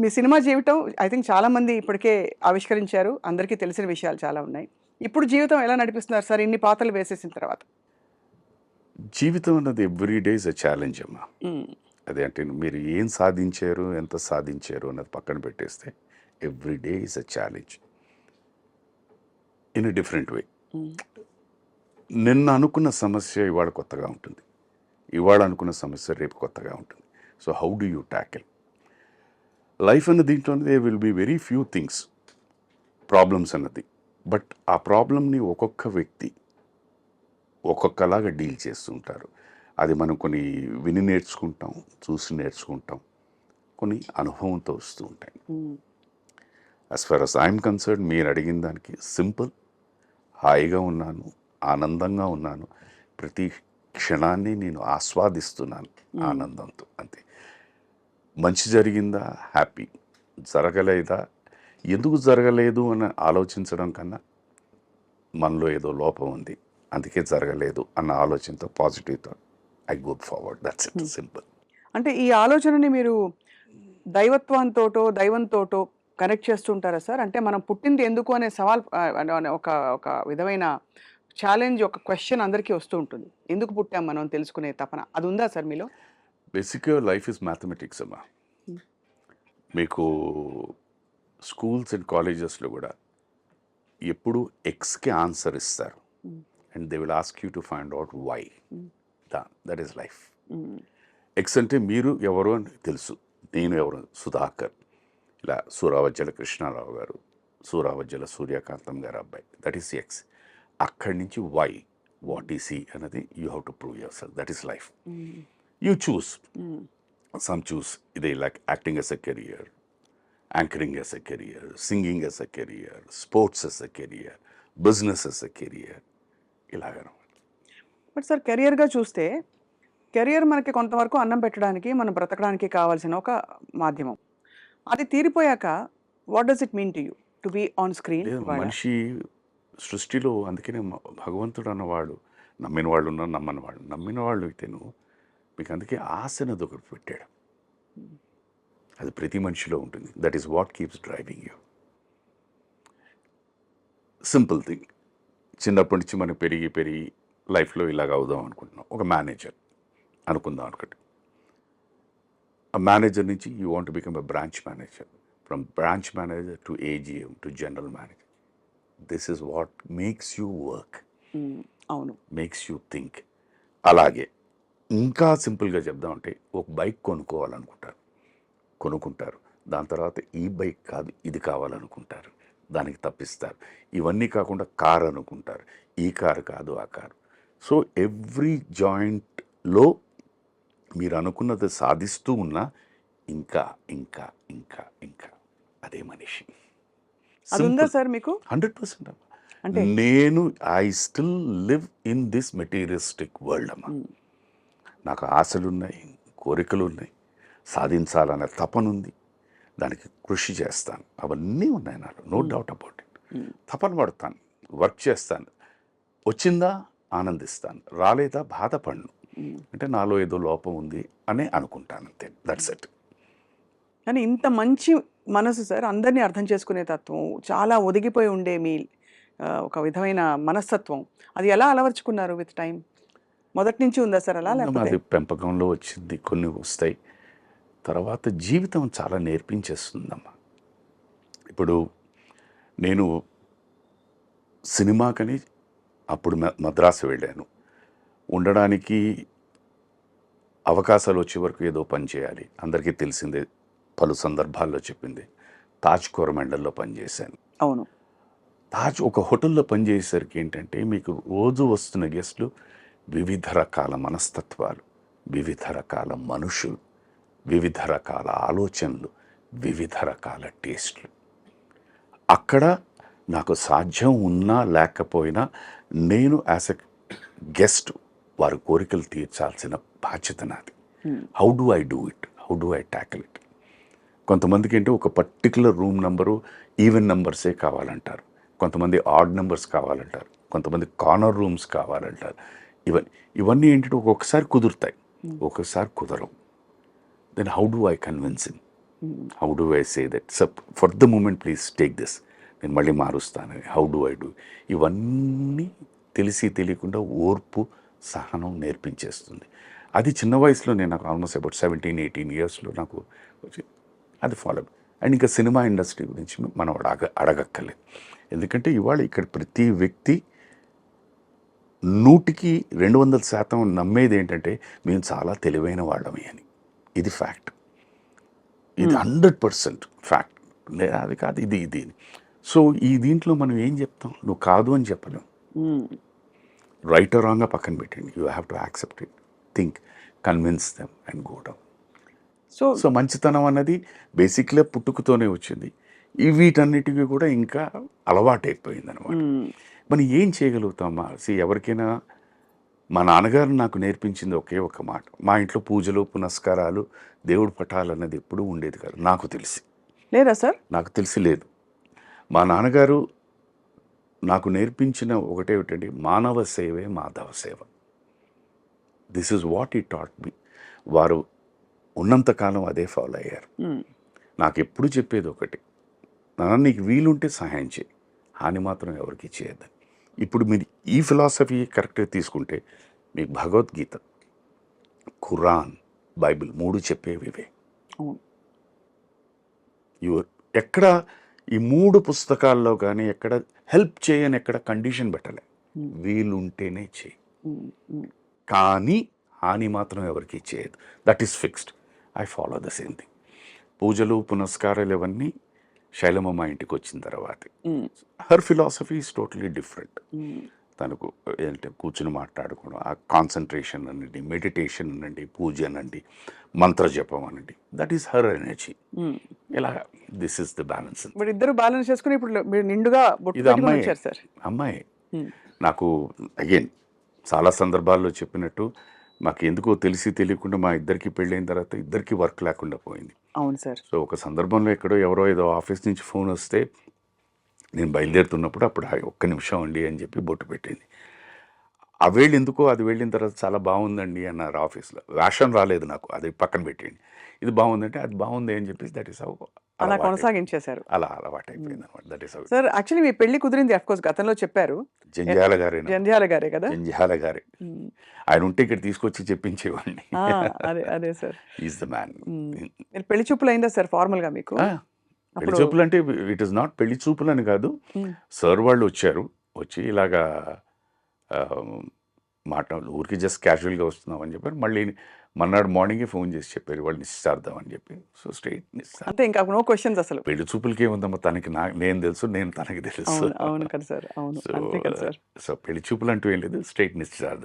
మీ cinema జీవితం I think చాలామంది ఇప్పటికే ఆవిష్కరించారు. అందరికీ తెలిసిన విషయాలు చాలా ఉన్నాయి. ఇప్పుడు జీవితం ఎలా నడిపిస్తున్నారు సార్ ఇన్ని పాత్రలు వేసేసిన తర్వాత? జీవితం అన్నది every day is a challenge అమ్మా. హ్మ్. అదే అంటే మీరు ఏం సాధించారు, ఎంత సాధించారు అన్నది పక్కన పెట్టేస్తే every day is a challenge in a different way. హ్మ్. నిన్న అనుకున్న సమస్య ఇవాళ కొత్తగా ఉంటుంది, ఇవాళ అనుకున్న సమస్య రేపు కొత్తగా ఉంటుంది. So how do you tackle life అన్న దీంట్లో they will be very few things problems అన్నది. బట్ ఆ ప్రాబ్లమ్ని ఒక్కొక్క వ్యక్తి ఒక్కొక్కలాగా డీల్ చేస్తుంటారు. అది మనం కొన్ని విని నేర్చుకుంటాం, చూసి నేర్చుకుంటాం, కొన్ని అనుభవంతో వస్తూ ఉంటాయి. Hmm. As far as I'm concerned, మీరు అడిగిన దానికి సింపుల్, హాయిగా ఉన్నాను, ఆనందంగా ఉన్నాను, ప్రతి క్షణాన్ని నేను ఆస్వాదిస్తున్నాను ఆనందంతో, అంతే. మంచి జరిగిందా, హ్యాపీ. జరగలేదా, ఎందుకు జరగలేదు అని ఆలోచించడం కన్నా మనలో ఏదో లోపం ఉంది, అందుకే జరగలేదు అన్న ఆలోచనతో positive thought I go forward, that's it, simple. అంటే ఈ ఆలోచనని మీరు దైవంతోటో కనెక్ట్ చేస్తుంటారా సార్? అంటే మనం పుట్టింది ఎందుకు అనే సవాల్ అనే ఒక ఒక విధమైన ఛాలెంజ్, ఒక క్వెషన్ అందరికీ వస్తూ ఉంటుంది. ఎందుకు పుట్టాం మనం తెలుసుకునే తపన. అది ఉందా సార్ మీలో? బేసిక్గా లైఫ్ ఇస్ మ్యాథమెటిక్స్ అమ్మా. మీకు స్కూల్స్ అండ్ కాలేజెస్లో కూడా ఎప్పుడు ఎక్స్కి ఆన్సర్ ఇస్తారు and they will ask you to find out why. That is life. X అంటే మీరు ఎవరు అని తెలుసు, నేను ఎవరు, సుధాకర్, ఇలా సూరావజ్జల కృష్ణారావు గారు, సూరావజ్జల సూర్యకాంతం గారు అబ్బాయి, దట్ ఈస్ ఎక్స్. అక్కడి నుంచి వై, వాట్ ఈస్ ఈ అన్నది you have to prove yourself, that is life. You choose. Some choose ఇదే like acting as a career, anchoring as a career, singing as a career, sports as a career, business as a career, ఇలాగనమాట. But sir కెరియర్గా చూస్తే career మనకి కొంతవరకు అన్నం పెట్టడానికి, మనం బ్రతకడానికి కావాల్సిన ఒక మాధ్యమం. అది తీరిపోయాక what does it mean to you to be on screen? మనిషి సృష్టిలో అందుకనే భగవంతుడు అన్నవాడు, నమ్మిన వాళ్ళు ఉన్నారు, నమ్మని వాళ్ళు, నమ్మిన వాళ్ళు అయితేను మీకు అందుకే ఆశ అనేది ఒకటి పెట్టాడు. అది ప్రతి మనిషిలో ఉంటుంది. That is what keeps driving you. Simple thing. చిన్నప్పటి నుంచి మనం పెరిగి లైఫ్లో ఇలాగ అవుదాం అనుకుంటున్నాం. ఒక మేనేజర్ అనుకుందాం అనుకోండి. ఆ మేనేజర్ నుంచి you want to become a branch manager, from branch manager to AGM to general manager. This is what makes you work, అవును, మేక్స్ యూ థింక్. అలాగే ఇంకా సింపుల్గా చెప్దామంటే ఒక బైక్ కొనుక్కుంటారు, దాని తర్వాత ఈ బైక్ కాదు ఇది కావాలనుకుంటారు, దానికి తప్పిస్తారు. ఇవన్నీ కాకుండా కారు అనుకుంటారు, ఈ కారు కాదు ఆ కారు. సో ఎవ్రీ జాయింట్లో మీరు అనుకున్నది సాధిస్తూ ఉన్నా ఇంకా ఇంకా ఇంకా ఇంకా అదే మనిషి. అది ఉందా సార్ మీకు? 100%. అంటే నేను I still live in this materialistic world అమ్మా. నాకు ఆశలు ఉన్నాయి, కోరికలు ఉన్నాయి, సాధించాలనే తపన ఉంది, దానికి కృషి చేస్తాను, అవన్నీ ఉన్నాయి నాలో, నో డౌట్ అబౌట్ ఇట్. తపన పడతాను, వర్క్ చేస్తాను, వచ్చిందా ఆనందిస్తాను, రాలేదా బాధపడను. అంటే నాలో ఏదో లోపం ఉంది అని అనుకుంటాను, అంతే, దట్స్ ఇట్. కానీ ఇంత మంచి మనసు సార్, అందరినీ అర్థం చేసుకునే తత్వం, చాలా ఒదిగిపోయి ఉండే మీ ఒక విధమైన మనస్తత్వం, అది ఎలా అలవర్చుకున్నారు విత్ టైం? మొదటి నుంచి ఉందా సార్ అలా, లేకపోతే అది పెంపకంలో వచ్చింది, కొన్ని వస్తాయి. తర్వాత జీవితం చాలా నేర్పించేస్తుందమ్మా. ఇప్పుడు నేను సినిమాకని అప్పుడు మద్రాసు వెళ్ళాను. ఉండడానికి అవకాశాలు వచ్చే వరకు ఏదో పని చేయాలి, అందరికీ తెలిసిందే, పలు సందర్భాల్లో చెప్పింది. తాజ్ కోరమండల్లో పనిచేశాను. అవును, తాజ్ ఒక హోటల్లో పనిచేసేసరికి ఏంటంటే మీకు రోజు వస్తున్న గెస్టులు వివిధ రకాల మనస్తత్వాలు, వివిధ రకాల మనుషులు, వివిధ రకాల ఆలోచనలు, వివిధ రకాల టేస్ట్లు. అక్కడ నాకు సాధ్యం ఉన్నా లేకపోయినా నేను యాజ్ ఎ గెస్ట్ వారి కోరికలు తీర్చాల్సిన బాధ్యత నాది. How do I do it, how do I tackle it. కొంతమందికి ఏంటో ఒక పర్టికులర్ రూమ్ నెంబరు, ఈవెన్ నెంబర్సే కావాలంటారు, కొంతమంది ఆడ్ నెంబర్స్ కావాలంటారు, కొంతమంది కార్నర్ రూమ్స్ కావాలంటారు. ఇవన్నీ ఏంటంటే ఒక్కొక్కసారి కుదురుతాయి, ఒక్కొక్కసారి కుదరవు. Then how do I convince him? How do I say that for the moment please take this, నేను మళ్ళీ మారుస్తాను, హౌ డు ఐ డూ, ఇవన్నీ తెలిసి తెలియకుండా ఓర్పు సహనం నేర్పించేస్తుంది. అది చిన్న వయసులో నేను నాకు ఆల్మోస్ట్ అబౌట్ 17-18 ఇయర్స్లో నాకు అది ఫాలో. అండ్ ఇంకా సినిమా ఇండస్ట్రీ గురించి మనం అడగక్కర్లేదు. ఎందుకంటే ఇవాళ ఇక్కడ ప్రతి వ్యక్తి 100% నమ్మేది ఏంటంటే మేము చాలా తెలివైన వాళ్ళమే అని. ఇది ఫ్యాక్ట్, ఇది 100% ఫ్యాక్ట్. అది కాదు, ఇది. సో ఈ దీంట్లో మనం ఏం చెప్తాం, నువ్వు కాదు అని చెప్పలేం. రైట్ ఆర్ రాంగ్గా పక్కన పెట్టండి, you have to accept it, think, convince them and go down. So మంచితనం అన్నది బేసిక్గా పుట్టుకతోనే వచ్చింది. వీటన్నిటికీ కూడా ఇంకా అలవాటైపోయింది అనమాట. మనం ఏం చేయగలుగుతామా? ఎవరికైనా మా నాన్నగారు నాకు నేర్పించింది ఒకే ఒక మాట, మా ఇంట్లో పూజలు పునస్కారాలు దేవుడు పటాలు అన్నది ఎప్పుడూ ఉండేది కాదు. నాకు తెలిసి లేదా సార్? నాకు తెలిసి లేదు. మా నాన్నగారు నాకు నేర్పించిన ఒకటేమిటంటే మానవ సేవే మాధవ సేవ. This is what he taught me. వారు ఉన్నంతకాలం అదే ఫాలో అయ్యారు. నాకు ఎప్పుడు చెప్పేది ఒకటి, నాన్న నీకు వీలుంటే సహాయం చేయి, హాని మాత్రం ఎవరికి చేయొద్దని. ఇప్పుడు మీరు ఈ ఫిలాసఫీ కరెక్ట్గా తీసుకుంటే మీకు భగవద్గీత, ఖురాన్, బైబిల్ 3 చెప్పేవి ఇవే. ఎక్కడ ఈ 3 పుస్తకాల్లో కానీ ఎక్కడ హెల్ప్ చేయని ఎక్కడ కండిషన్ పెట్టలే, వీలుంటేనే చేయి, కానీ హాని మాత్రం ఎవరికి చేయదు. That is fixed. I follow the same thing. పూజలు పునస్కారాలు ఇవన్నీ శైలమ్మ ఇంటికి వచ్చిన తర్వాత her philosophy is totally different. తనకు ఏంటంటే కూర్చుని మాట్లాడుకోవడం, ఆ కాన్సన్ట్రేషన్ అనండి, మెడిటేషన్ అనండి, పూజ అనండి, మంత్ర జపం అనండి, దట్ ఈస్ హర్ ఎనర్జీ. ఇలా దిస్ ఇస్ ద బ్యాలెన్స్. మీరు ఇద్దరు బ్యాలెన్స్ చేసుకుని ఇప్పుడు మీరు నిండుగా ఇది అమ్మాయి. నాకు అగైన్ చాలా సందర్భాల్లో చెప్పినట్టు మాకు ఎందుకో తెలిసి తెలియకుండా మా ఇద్దరికి పెళ్ళైన తర్వాత ఇద్దరికి వర్క్ లేకుండా పోయింది. అవును సార్. సో ఒక సందర్భంలో ఎక్కడో ఎవరో ఏదో ఆఫీస్ నుంచి ఫోన్ వస్తే నేను బయలుదేరుతున్నప్పుడు అప్పుడు ఒక్క నిమిషం అండి అని చెప్పి బొట్టు పెట్టింది. వేళ్ళు ఎందుకో అది వెళ్ళిన తర్వాత చాలా బాగుందండి అన్నారు ఆఫీస్లో. వేషం రాలేదు నాకు, అది పక్కన పెట్టండి, ఇది బాగుందంటే అది బాగుంది అని చెప్పేసి దట్ ఈస్ హౌ అలా కొనసాగించేశారు. అలా అలవాటు అయిపోయింది అనమాట. That is how. Sir actually మీ పెళ్లి కుదిరింది అఫ్ కోర్స్ గతంలో చెప్పారు, జంధ్యాల గారే కదా. జంధ్యాల గారే. ఆయన ఉంటే ఇక్కడ తీసుకొచ్చి చెప్పించేవాడిని. అదే సార్, ఈజ్ ద మ్యాన్. పెళ్లి చూపులు అయిందా సార్ ఫార్మల్ గా మీకు? పెళ్లి చూపులు అంటే ఇట్ ఈస్ నాట్ పెళ్లి చూపులు అని కాదు. సార్ వాళ్ళు వచ్చి ఇలాగా ఊరికి జస్ట్ క్యాజువల్గా వస్తున్నాం అని చెప్పారు. మళ్ళీ మన్నాడు మార్నింగే ఫోన్ చేసి చెప్పారు వాళ్ళు నిశ్చితార్థం అని చెప్పి. సో స్ట్రైట్ నిశ్చితార్థం, అంటే ఇంకా నో క్వశ్చన్స్ అసలు. పెళ్లి చూపులకి ఏముందమ్మా, తనకి నేను తెలుసు, నేను తనకి తెలుసు. అవును కదా సార్, అవును. సో పెళ్లి చూపులు అంటూ ఏం లేదు, స్ట్రైట్ నిశ్చితార్థం.